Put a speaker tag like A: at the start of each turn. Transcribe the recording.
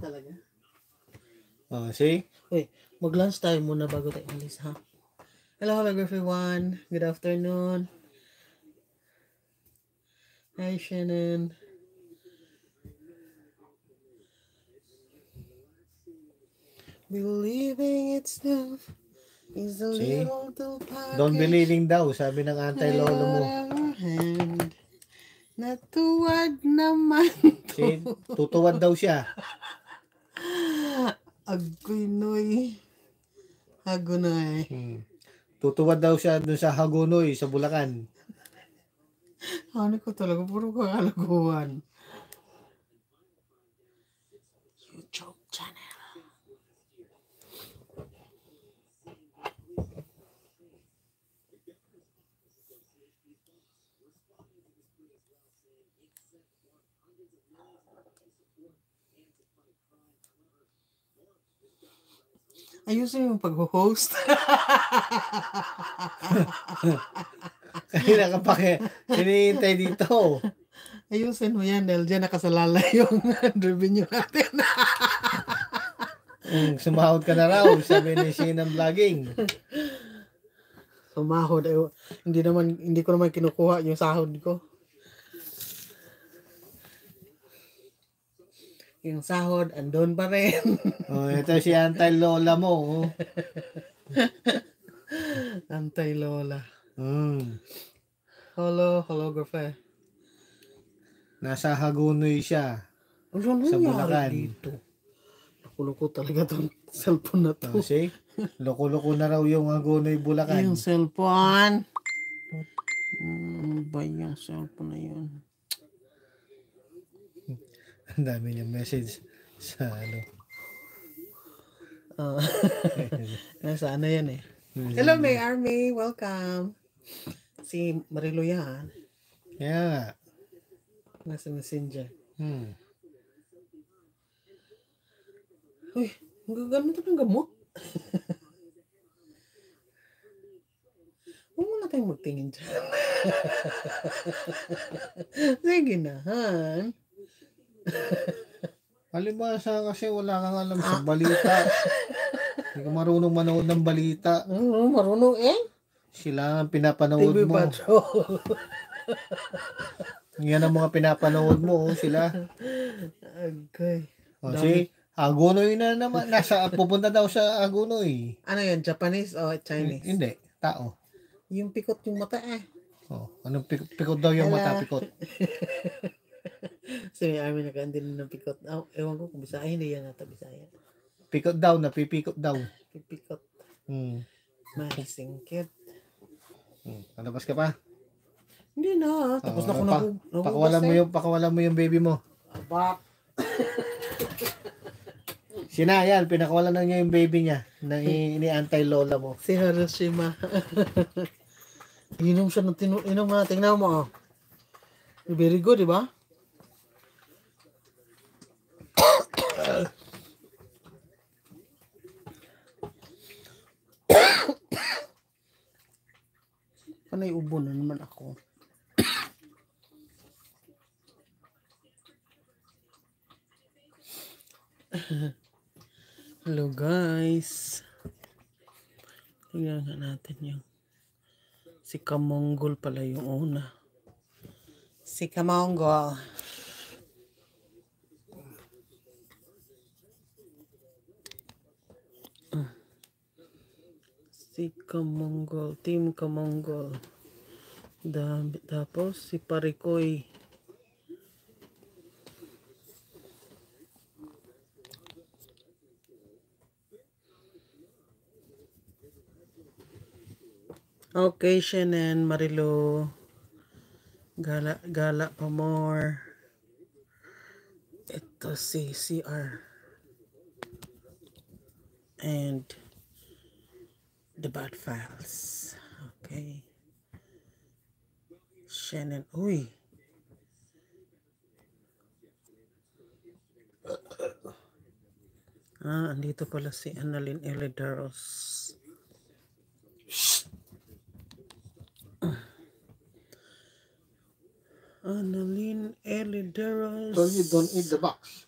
A: talaga.
B: Oh, see?
A: Uy, mag-lunch tayo muna bago tayo alis, ha? Hello everyone. Good afternoon. Hi, Shannon. Believing it's new is a
B: See?
A: little package.
B: Don't believing daw, sabi ng antay-lolo mo.
A: Hand. Natuwad naman to.
B: See? Tutuwad daw siya.
A: Agunoy. Agunoy.
B: Tutuwad daw siya dun sa Hagonoy, sa Bulacan.
A: Ano ko talaga, puro kakalaguan. YouTube channel. Ayusin yung pag-host.
B: Kanina ka pa hinihintay dito.
A: Ayusin mo yan dahil dyan nakasalala yung revenue natin.
B: Sumahod ka na raw, sabi ni Shinang Vlogging.
A: Sumahod. Hindi ko naman kinukuha yung sahod ko. Yung sahod, andun pa rin.
B: Oh, ito si antay-lola mo.
A: Antay-lola.
B: Mm.
A: Holographer.
B: Nasa Hagonoy siya.
A: Ano
B: Sa
A: nangyari
B: Bulacan.
A: dito? Loko-loko talaga itong cellphone na to.
B: Oh, see? Loko-loko na raw yung Hagonoy Bulacan.
A: Yung cellphone. Ba yung cellphone na yun?
B: Ang dami niyang message sa ano.
A: Nasa ano yan eh. Hello May Army, welcome. Si Marilo yan.
B: Kaya nga.
A: Nasa messenger. Uy, gagano ito ng gamot. Huwag mo na tayong magtingin dyan. Sige na, han.
B: Palibasa kasi wala kang alam sa balita. Hindi ka marunong manood ng balita.
A: Oo, marunong eh.
B: Sila ang pinapanood
A: TV
B: mo.
A: Patrol.
B: Yan ang mga pinapanood mo, sila.
A: Okay.
B: O, si Hagonoy na naman. Pupunta daw sa Hagonoy.
A: Ano yan, Japanese o Chinese?
B: Hindi, tao.
A: Yung pikot yung mata eh.
B: Oh, anong pikot daw yung mata, pikot?
A: So may army nag-andin ng pikot. Ewan ko kung Bisaya. Hindi yan nata Bisaya.
B: Pikot daw, napipikot daw.
A: Pipikot.
B: Masingkit. Alabas ka pa?
A: Hindi na. Tapos na ako
B: pakawalan mo yung baby mo.
A: Abak.
B: Sinayan, pinakawalan na niya yung baby niya na ini-antay lola mo.
A: Si Hiroshima. Inom siya ng inom na. Tingnan mo. Very good, di ba? Panay ubo na naman ako. Hello guys. Tingnan nga natin yung si Kamongol pala yung una. Si Kamongol. Si Kamongol, Team Kamongol. Tapos si Parikoy. Okay, Shannon, Marilo. Gala pa more. Ito si CR. And the bad files. Okay. Shannon. Uy. Andito pala si Annalyn Elidaros. Annalyn Elidaros.
B: So you don't eat the box.